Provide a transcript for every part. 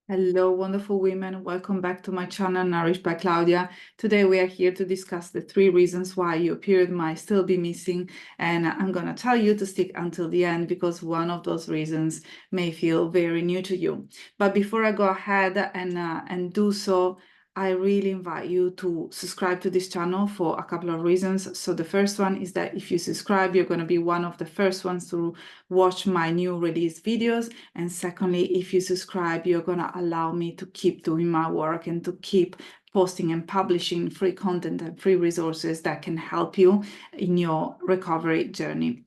Hello, wonderful women. Welcome back to my channel, Nourished by Claudia. Today we are here to discuss the 3 reasons why your period might still be missing. And I'm going to tell you to stick until the end because one of those reasons may feel very new to you. But before I go ahead and do so, I really invite you to subscribe to this channel for a couple of reasons. So the first one is that if you subscribe, you're going to be one of the first ones to watch my new release videos. And secondly, if you subscribe, you're going to allow me to keep doing my work and to keep posting and publishing free content and free resources that can help you in your recovery journey.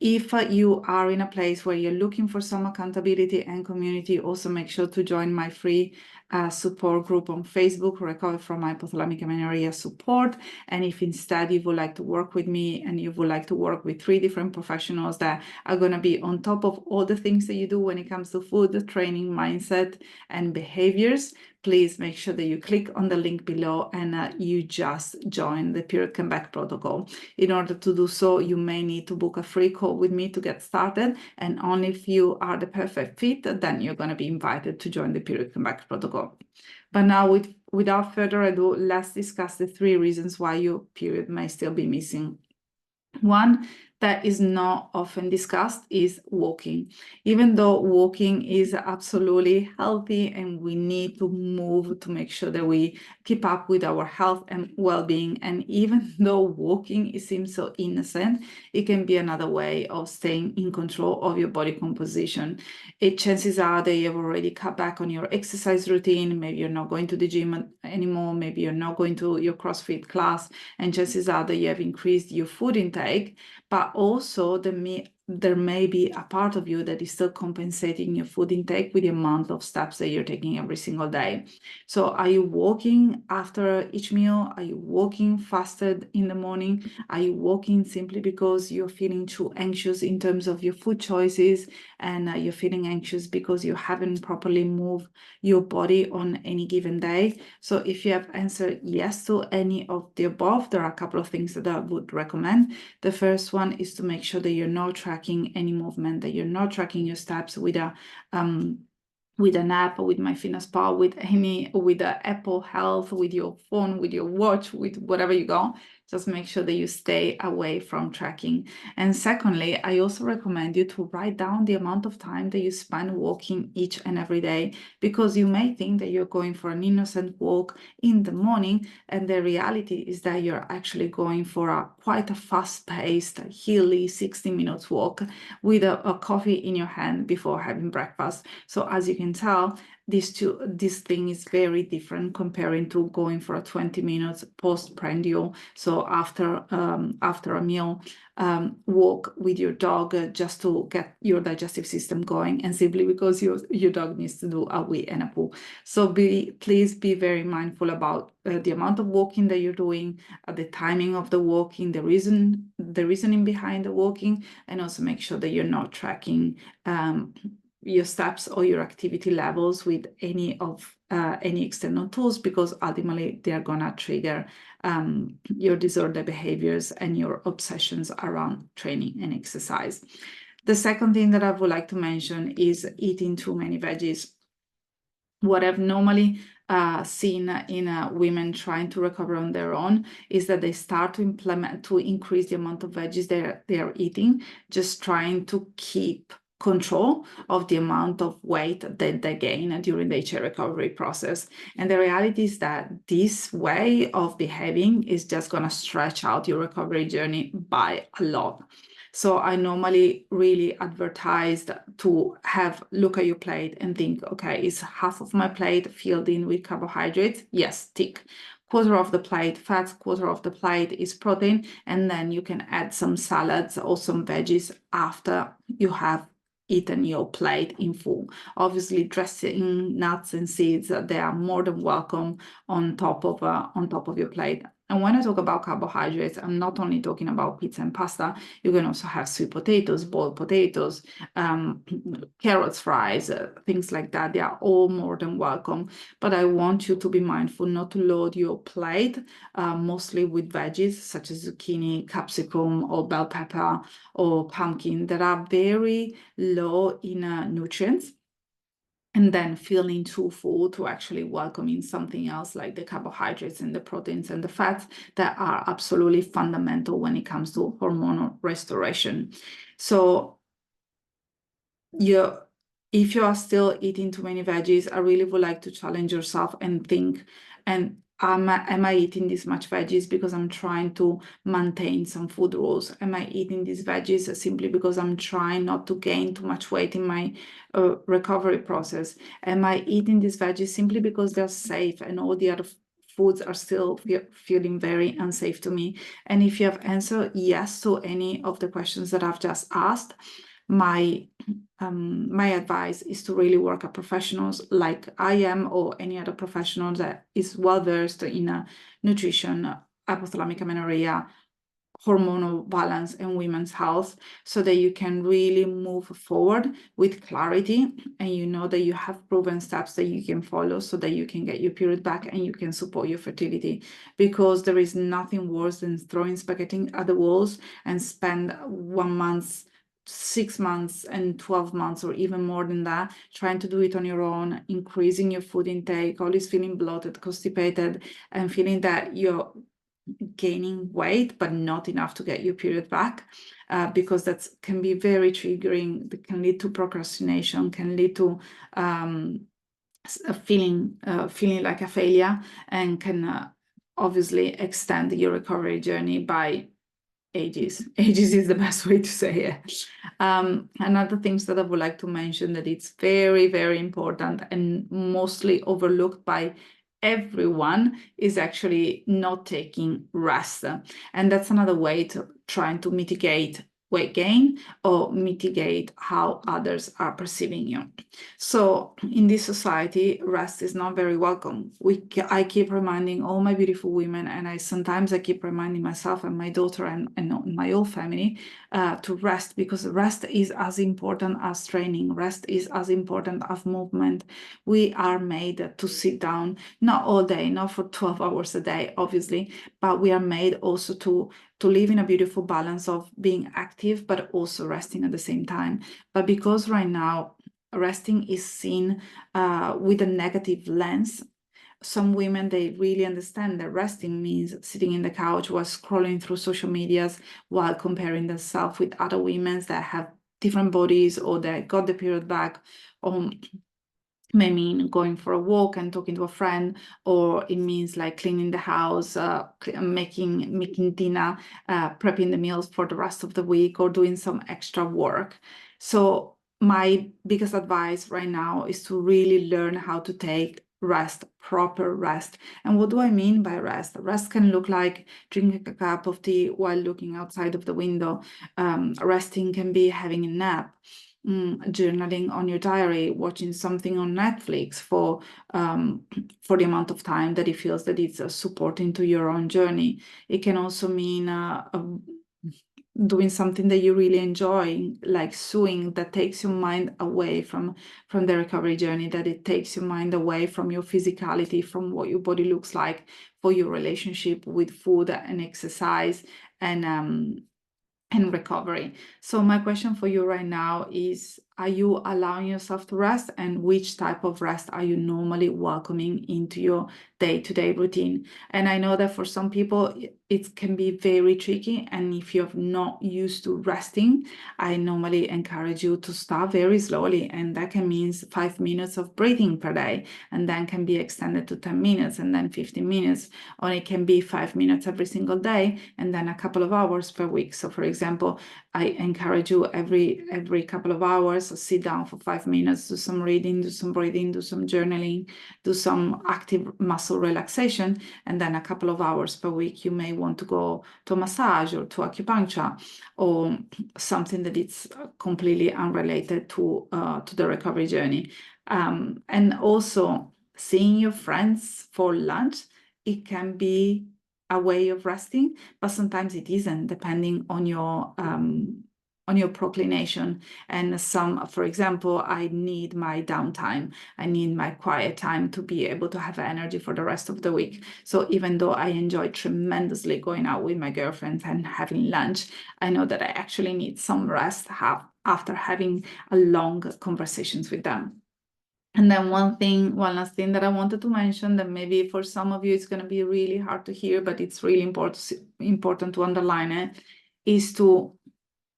If you are in a place where you're looking for some accountability and community, also make sure to join my free support group on Facebook, Recover from Hypothalamic Amenorrhea Support. And if instead you would like to work with me and you would like to work with 3 different professionals that are going to be on top of all the things that you do when it comes to food, training, mindset, and behaviors, please make sure that you click on the link below and you just join the Period Comeback Protocol. In order to do so, you may need to book a free call with me to get started, and only if you are the perfect fit, then you're going to be invited to join the Period Comeback Protocol. But now, without further ado, let's discuss the 3 reasons why your period may still be missing. One that is not often discussed is walking. Even though walking is absolutely healthy and we need to move to make sure that we keep up with our health and well-being, and even though walking seems so innocent, it can be another way of staying in control of your body composition. Chances are that you've already cut back on your exercise routine. Maybe you're not going to the gym anymore. Maybe you're not going to your CrossFit class, and chances are that you have increased your food intake, but also there may be a part of you that is still compensating your food intake with the amount of steps that you're taking every single day. So are you walking after each meal? Are you walking fasted in the morning? Are you walking simply because you're feeling too anxious in terms of your food choices, and you're feeling anxious because you haven't properly moved your body on any given day? So if you have answered yes to any of the above, there are a couple of things that I would recommend. The first one is to make sure that you're not tracking any movement, that you're not tracking your steps with an app, with MyFitnessPal, with the Apple Health, with your phone, with your watch, with whatever you go. Just make sure that you stay away from tracking. And secondly, I also recommend you to write down the amount of time that you spend walking each and every day, because you may think that you're going for an innocent walk in the morning, and the reality is that you're actually going for quite a fast-paced, hilly 60 minutes walk with a coffee in your hand before having breakfast. So as you can tell, this thing is very different comparing to going for a 20 minutes postprandial, so after a meal, walk with your dog just to get your digestive system going, and simply because your dog needs to do a wee and a poo. So please be very mindful about the amount of walking that you're doing, the timing of the walking, the reasoning behind the walking, and also make sure that you're not tracking your steps or your activity levels with any external tools, because ultimately they are gonna trigger your disorder behaviors and your obsessions around training and exercise. The second thing that I would like to mention is eating too many veggies. What I've normally seen in women trying to recover on their own is that they start to increase the amount of veggies they are eating, just trying to keep control of the amount of weight that they gain during the HA recovery process. And the reality is that this way of behaving is just going to stretch out your recovery journey by a lot. So I normally really advertise to look at your plate and think, okay, is half of my plate filled in with carbohydrates? Yes, tick. Quarter of the plate fats, quarter of the plate is protein, and then you can add some salads or some veggies after you have eaten your plate in full. Obviously, dressing, nuts and seeds, they are more than welcome on top of your plate. And when I talk about carbohydrates, I'm not only talking about pizza and pasta. You can also have sweet potatoes, boiled potatoes, carrots, fries, things like that. They are all more than welcome. But I want you to be mindful not to load your plate mostly with veggies such as zucchini, capsicum, or bell pepper, or pumpkin, that are very low in nutrients. and then feeling too full to actually welcoming something else like the carbohydrates and the proteins and the fats that are absolutely fundamental when it comes to hormonal restoration. So if you are still eating too many veggies, I really would like to challenge yourself and think, and am I eating this much veggies because I'm trying to maintain some food rules? Am I eating these veggies simply because I'm trying not to gain too much weight in my recovery process? Am I eating these veggies simply because they're safe and all the other foods are still feeling very unsafe to me? And if you have answered yes to any of the questions that I've just asked, my advice is to really work at professionals like I am, or any other professional that is well versed in nutrition, hypothalamic amenorrhea, hormonal balance, and women's health, so that you can really move forward with clarity, and you know that you have proven steps that you can follow so that you can get your period back and you can support your fertility. Because there is nothing worse than throwing spaghetti at the walls and spend 1 month, 6 months and 12 months or even more than that trying to do it on your own, increasing your food intake, always feeling bloated, constipated, and feeling that you're gaining weight but not enough to get your period back, because that can be very triggering. That can lead to procrastination, can lead to feeling like a failure, and can obviously extend your recovery journey by ages. Ages is the best way to say it. Another things that I would like to mention that it's very, very important and mostly overlooked by everyone is actually not taking rest. And that's another way to trying to mitigate weight gain or mitigate how others are perceiving you. So in this society, rest is not very welcome. I keep reminding all my beautiful women, and I keep reminding myself and my daughter and my whole family to rest, because rest is as important as training. Rest is as important as movement. We are made to sit down, not all day, not for 12 hours a day, obviously, but we are made also to live in a beautiful balance of being active, but also resting at the same time. But because right now, resting is seen with a negative lens, some women, they really understand that resting means sitting in the couch while scrolling through social medias while comparing themselves with other women that have different bodies or that got the period back, or may mean going for a walk and talking to a friend, or it means like cleaning the house, making dinner, prepping the meals for the rest of the week, or doing some extra work. So my biggest advice right now is to really learn how to take rest, proper rest. And what do I mean by rest? Rest can look like drinking a cup of tea while looking outside of the window. Resting can be having a nap, journaling on your diary, watching something on Netflix for the amount of time that it feels that it's supporting to your own journey. It can also mean doing something that you really enjoy, like sewing, that takes your mind away from the recovery journey, that it takes your mind away from your physicality, from what your body looks like, for your relationship with food and exercise and recovery. So my question for you right now is, are you allowing yourself to rest, and which type of rest are you normally welcoming into your day-to-day routine? And I know that for some people it can be very tricky, and if you're not used to resting, I normally encourage you to start very slowly, and that can mean 5 minutes of breathing per day, and then can be extended to 10 minutes and then 15 minutes, or it can be 5 minutes every single day and then a couple of hours per week. So for example, I encourage you every couple of hours, sit down for 5 minutes, do some reading, do some breathing, do some journaling, do some active muscle relaxation, and then a couple of hours per week you may want to go to a massage or to acupuncture, or something that is completely unrelated to the recovery journey. And also seeing your friends for lunch, it can be a way of resting, but sometimes it isn't, depending on your proclination. And some, for example, I need my downtime, I need my quiet time to be able to have energy for the rest of the week. So even though I enjoy tremendously going out with my girlfriends and having lunch, I know that I actually need some rest after having a long conversations with them. And then one last thing that I wanted to mention, that maybe for some of you it's going to be really hard to hear, but it's really important to underline it, is to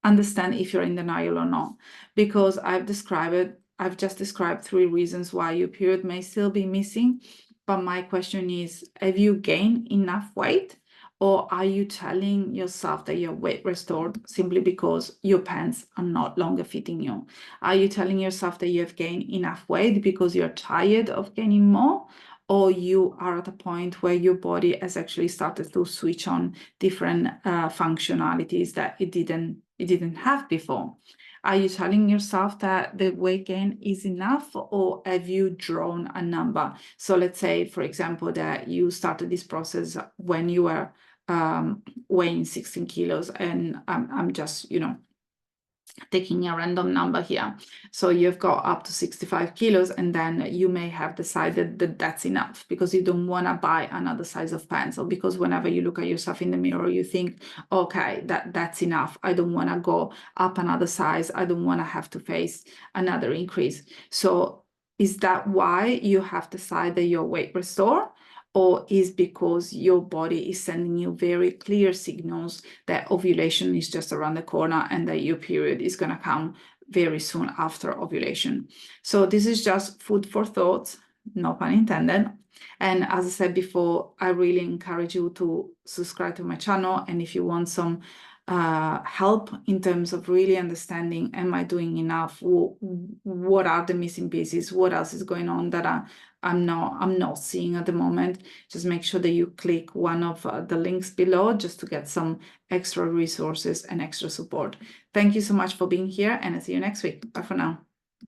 understand if you're in denial or not. Because I've just described 3 reasons why your period may still be missing. But my question is, have you gained enough weight? Or are you telling yourself that you're weight restored simply because your pants are not longer fitting you? Are you telling yourself that you have gained enough weight because you're tired of gaining more? Or you are at a point where your body has actually started to switch on different functionalities that it didn't have before? Are you telling yourself that the weight gain is enough, or have you drawn a number? So let's say, for example, that you started this process when you were weighing 16 kilos, and I'm just, taking a random number here. So you've got up to 65 kilos, and then you may have decided that that's enough because you don't want to buy another size of pants, or because whenever you look at yourself in the mirror, you think, okay, that's enough. I don't want to go up another size. I don't want to have to face another increase. So is that why you have decided your weight restore? Or is because your body is sending you very clear signals that ovulation is just around the corner and that your period is going to come very soon after ovulation? So this is just food for thought, no pun intended. And as I said before, I really encourage you to subscribe to my channel. And if you want some help in terms of really understanding, am I doing enough? What are the missing pieces? What else is going on that I'm not seeing at the moment? Just make sure that you click one of the links below just to get some extra resources and extra support. Thank you so much for being here, and I'll see you next week. Bye for now.